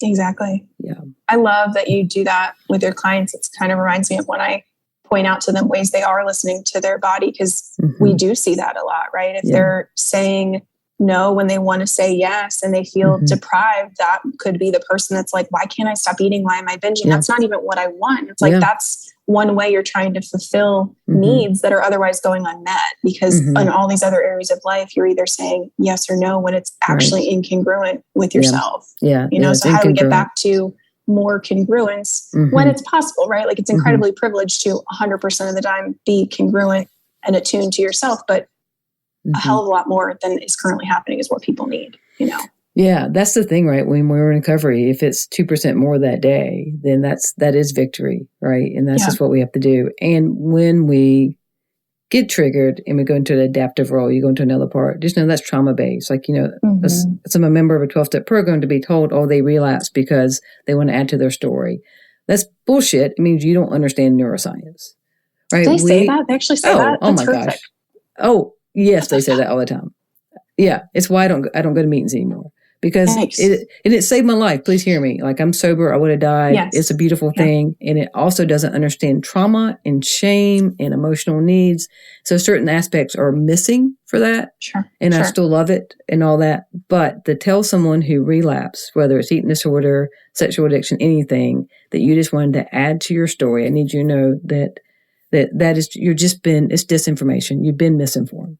S3: Exactly.
S2: Yeah.
S3: I love that you do that with your clients. It kind of reminds me of when I point out to them ways they are listening to their body, because we do see that a lot, right? If they're saying no when they want to say yes and they feel deprived, that could be the person that's like, why can't I stop eating? Why am I binging? That's not even what I want. It's like, that's one way you're trying to fulfill needs that are otherwise going unmet, because in all these other areas of life, you're either saying yes or no when it's actually incongruent with yourself. You know, so how do we get back to more congruence when it's possible, right? Like, it's incredibly privileged to 100% of the time be congruent and attuned to yourself, but a hell of a lot more than is currently happening is what people need, you know?
S2: Yeah, that's the thing, right? When we're in recovery, if it's 2% more that day, then that is victory, right? And that's just what we have to do. And when we get triggered and we go into an adaptive role, you go into another part, just know that's trauma-based. Like, you know, as I'm a member of a 12-step program, to be told, oh, they relapse because they want to add to their story. That's bullshit. It means you don't understand neuroscience, right?
S3: They say that? They actually say that?
S2: Oh,
S3: that's
S2: my
S3: horrific.
S2: gosh. Oh, yes, they say that all the time. Yeah, it's why I don't go to meetings anymore. Because it saved my life. Please hear me. Like, I'm sober. I would have died.
S3: Yes.
S2: It's a beautiful thing. And it also doesn't understand trauma and shame and emotional needs. So certain aspects are missing for that. And I still love it and all that. But to tell someone who relapsed, whether it's eating disorder, sexual addiction, anything, that you just wanted to add to your story, I need you to know that is, it's disinformation. You've been misinformed.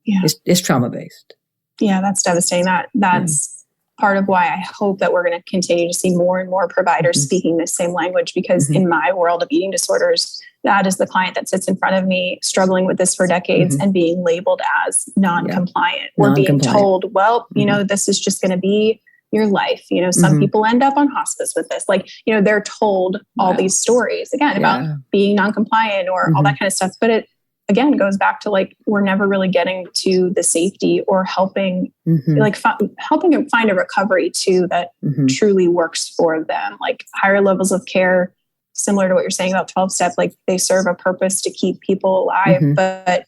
S2: It's trauma-based.
S3: Yeah, that's devastating. That's part of why I hope that we're going to continue to see more and more providers speaking the same language, because in my world of eating disorders, that is the client that sits in front of me struggling with this for decades and being labeled as non-compliant. We're being told, well, you know, this is just going to be your life. You know, some people end up on hospice with this. Like, you know, they're told all these stories again about being non-compliant or all that kind of stuff. But it, again, goes back to, like, we're never really getting to the safety or helping, like helping them find a recovery too that truly works for them. Like, higher levels of care, similar to what you're saying about 12-step, like, they serve a purpose to keep people alive, but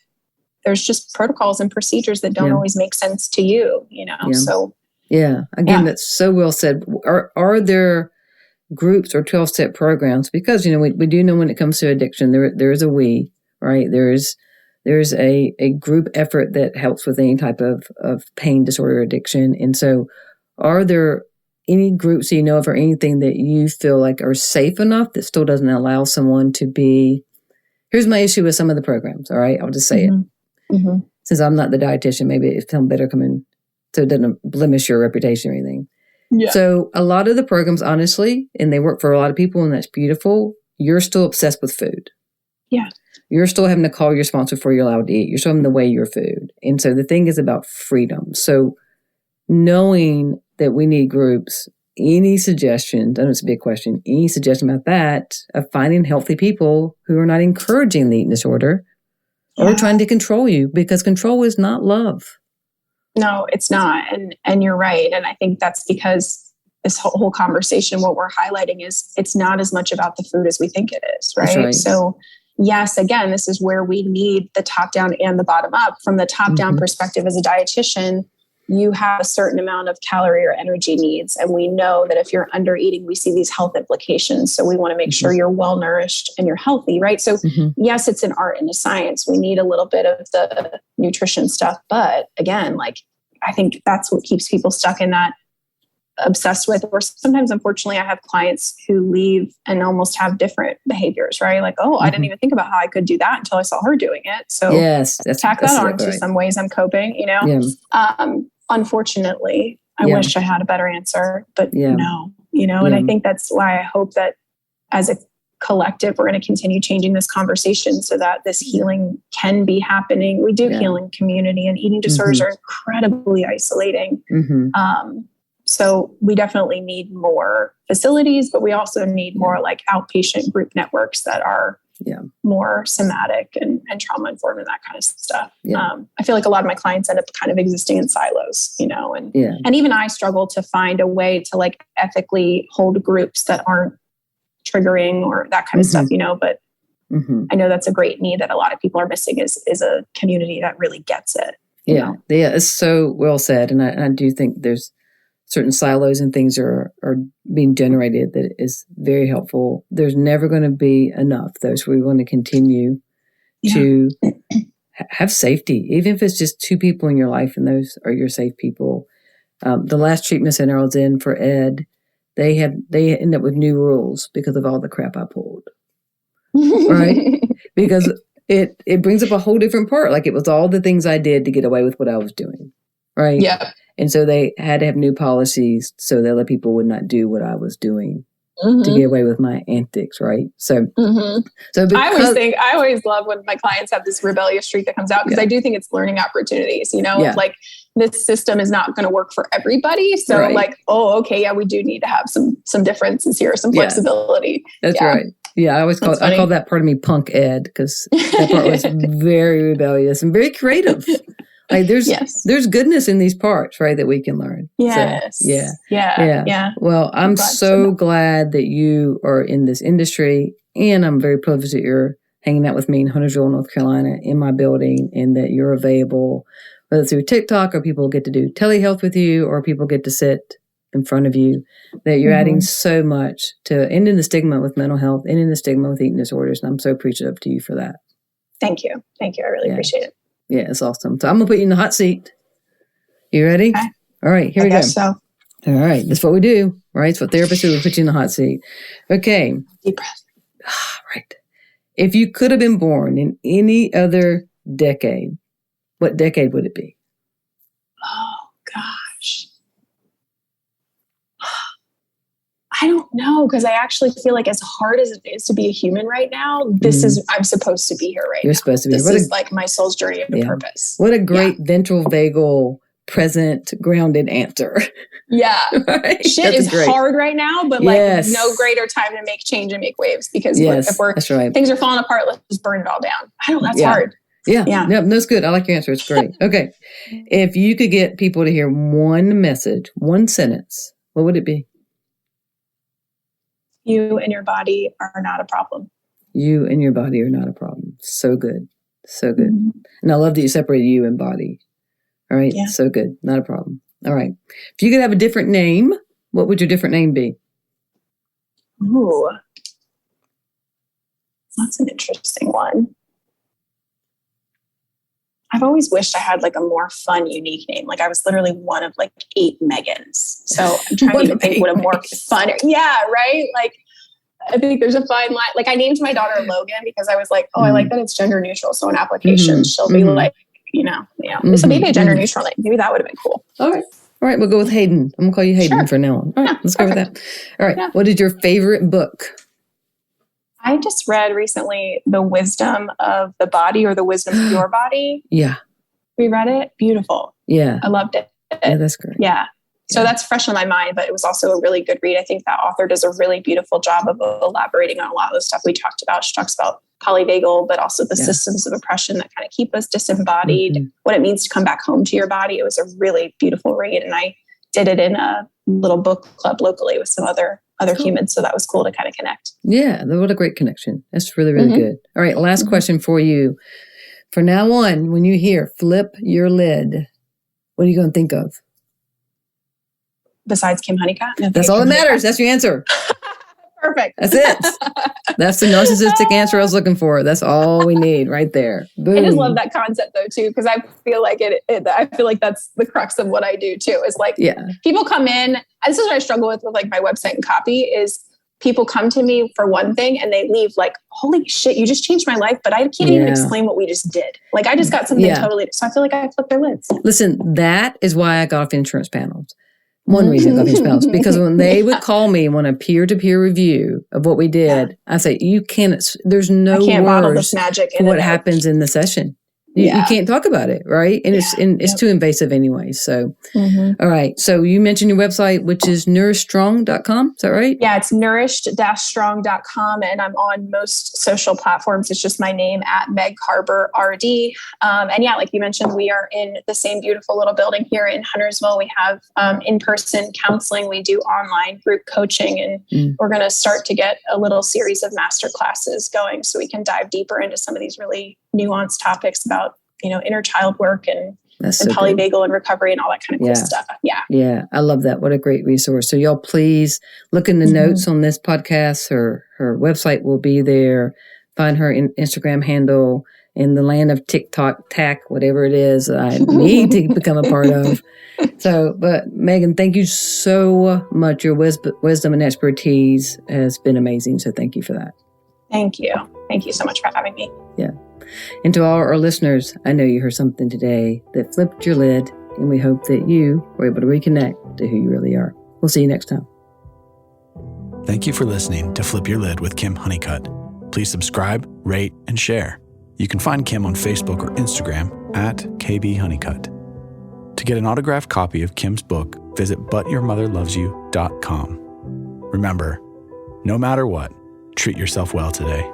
S3: there's just protocols and procedures that don't always make sense to you, you know? So
S2: again, that's so well said. Are there groups or 12-step programs? Because, you know, we do know when it comes to addiction, there is a we. Right. There's a group effort that helps with any type of pain disorder addiction. And so are there any groups you know of or anything that you feel like are safe enough that still doesn't allow someone to be, here's my issue with some of the programs. All right. I'll just say it. Since I'm not the dietitian, maybe if some better come in so it doesn't blemish your reputation or anything. So a lot of the programs, honestly, and they work for a lot of people, and that's beautiful. You're still obsessed with food. You're still having to call your sponsor before you're allowed to eat. You're still having to weigh your food. And so the thing is about freedom. So knowing that we need groups, any suggestions, I know it's a big question, any suggestion about that, of finding healthy people who are not encouraging the eating disorder or trying to control you, because control is not love.
S3: No, it's not. And you're right. And I think that's because this whole conversation, what we're highlighting is it's not as much about the food as we think it is, right?
S2: That's right.
S3: So yes, again, this is where we need the top down and the bottom up. From the top down perspective, as a dietitian, you have a certain amount of calorie or energy needs. And we know that if you're under eating, we see these health implications. So we want to make sure you're well nourished and you're healthy, right? So yes, it's an art and a science. We need a little bit of the nutrition stuff. But again, like, I think that's what keeps people stuck in that obsessed with, or sometimes, unfortunately, I have clients who leave and almost have different behaviors, right? Like, oh, I didn't even think about how I could do that until I saw her doing it. So tack that on to some ways I'm coping, you know? Unfortunately, I wish I had a better answer, but no, you know, and I think that's why I hope that as a collective, we're going to continue changing this conversation so that this healing can be happening. We do heal in community, and eating disorders are incredibly isolating. So we definitely need more facilities, but we also need more like outpatient group networks that are more somatic and trauma informed and that kind of stuff. I feel like a lot of my clients end up kind of existing in silos, you know, and even I struggle to find a way to like ethically hold groups that aren't triggering or that kind of stuff, you know, but I know that's a great need that a lot of people are missing is a community that really gets it. You know?
S2: It's so well said. And I do think there's certain silos and things are being generated that is very helpful. There's never going to be enough. We want to continue to have safety, even if it's just 2 people in your life and those are your safe people. The last treatment center I was in for Ed, they end up with new rules because of all the crap I pulled. Right? Because it brings up a whole different part. Like, it was all the things I did to get away with what I was doing. Right?
S3: Yeah.
S2: And so they had to have new policies so that other people would not do what I was doing to get away with my antics. Right? So, so
S3: I always love when my clients have this rebellious streak that comes out, because I do think it's learning opportunities, like this system is not going to work for everybody. So like, oh, okay. Yeah, we do need to have some differences here, some flexibility.
S2: That's right. Yeah, I always call that part of me Punk Ed, because that part was very rebellious and very creative. Like, there's goodness in these parts, right, that we can learn.
S3: Yes.
S2: So, yeah. Well, I'm so glad that you are in this industry, and I'm very privileged that you're hanging out with me in Huntersville, North Carolina, in my building, and that you're available, whether it's through TikTok or people get to do telehealth with you or people get to sit in front of you, that you're adding so much to ending the stigma with mental health, ending the stigma with eating disorders. And I'm so appreciative to you for that.
S3: Thank you. I really appreciate it.
S2: Yeah, it's awesome. So I'm going to put you in the hot seat. You ready? Okay. All right, here we go. So. All right, that's what we do, right? It's what therapists do. We put you in the hot seat. Okay.
S3: Deep breath.
S2: Right. If you could have been born in any other decade, what decade would it be?
S3: Oh, gosh. I don't know, because I actually feel like, as hard as it is to be a human right now, I'm supposed to be here right now.
S2: You're supposed to be.
S3: This is like my soul's journey of purpose.
S2: What a great ventral vagal, present, grounded answer.
S3: Yeah. Right? Shit is hard right now, but like no greater time to make change and make waves, because if things are falling apart, let's just burn it all down. I don't know, that's hard.
S2: Yeah. No, that's good. I like your answer. It's great. Okay. If you could get people to hear one message, one sentence, what would it be?
S3: You and your body are not a problem.
S2: You and your body are not a problem. So good. So good. And I love that you separated you and body. All right. Yeah. So good. Not a problem. All right. If you could have a different name, what would your different name be?
S3: Ooh. That's an interesting one. I've always wished I had like a more fun, unique name. Like, I was literally one of like 8 Megans. So I'm trying to even think what a more fun. Yeah, right. Like, I think there's a fine line. Like, I named my daughter Logan because I was like, I like that it's gender neutral. So in applications, she'll be like, so maybe a gender neutral name. Maybe that would have been cool.
S2: All right. We'll go with Hayden. I'm going to call you Hayden for now on. All right. Let's go with that. All right. Yeah. What is your favorite book?
S3: I just read recently The Wisdom of the Body, or The Wisdom of Your Body.
S2: Yeah.
S3: We read it. Beautiful.
S2: Yeah.
S3: I loved it.
S2: Yeah, that's great.
S3: Yeah. So that's fresh on my mind, but it was also a really good read. I think that author does a really beautiful job of elaborating on a lot of the stuff we talked about. She talks about polyvagal, but also the systems of oppression that kind of keep us disembodied, what it means to come back home to your body. It was a really beautiful read. And I did it in a little book club locally with some other humans. So that was cool to kind of connect.
S2: Yeah. What a great connection. That's really, really good. All right. Last question for you. From now on, when you hear flip your lid, what are you going to think of?
S3: Besides Kim Honeycutt?
S2: That's all that matters. That's your answer.
S3: Perfect.
S2: That's it. That's the narcissistic answer I was looking for. That's all we need right there. Boom.
S3: I just love that concept though too, because I feel like I feel like that's the crux of what I do too. Is like people come in. This is what I struggle with like my website and copy is people come to me for one thing and they leave like, holy shit, you just changed my life, but I can't even explain what we just did. Like I just got something totally. So I feel like I flipped their lids.
S2: Listen, that is why I got off insurance panels. One reason I got these panels, because when they would call me and want a peer-to-peer review of what we did, I say, you can't, there's no words
S3: magic
S2: for what happens in the session. You can't talk about it, right? And it's too invasive anyway. So, all right. So you mentioned your website, which is nourishedstrong.com. Is that right?
S3: Yeah, it's nourished-strong.com. And I'm on most social platforms. It's just my name at Meg Carber RD. And yeah, like you mentioned, we are in the same beautiful little building here in Huntersville. We have in-person counseling. We do online group coaching. And we're going to start to get a little series of master classes going so we can dive deeper into some of these really nuanced topics about inner child work and polyvagal and recovery and all that kind of cool stuff. Yeah.
S2: I love that. What a great resource. So y'all please look in the notes on this podcast. Her website will be there. find her Instagram handle in the land of TikTok, whatever it is that I need to become a part of. So, but Megan, thank you so much. Your wisdom and expertise has been amazing. So thank you for that.
S3: Thank you. Thank you so much for having me.
S2: Yeah. And to all our listeners, I know you heard something today that flipped your lid, and we hope that you were able to reconnect to who you really are. We'll see you next time.
S1: Thank you for listening to Flip Your Lid with Kim Honeycutt. Please subscribe, rate, and share. You can find Kim on Facebook or Instagram at kbhoneycutt. To get an autographed copy of Kim's book, visit butyourmotherlovesyou.com. Remember, no matter what, treat yourself well today.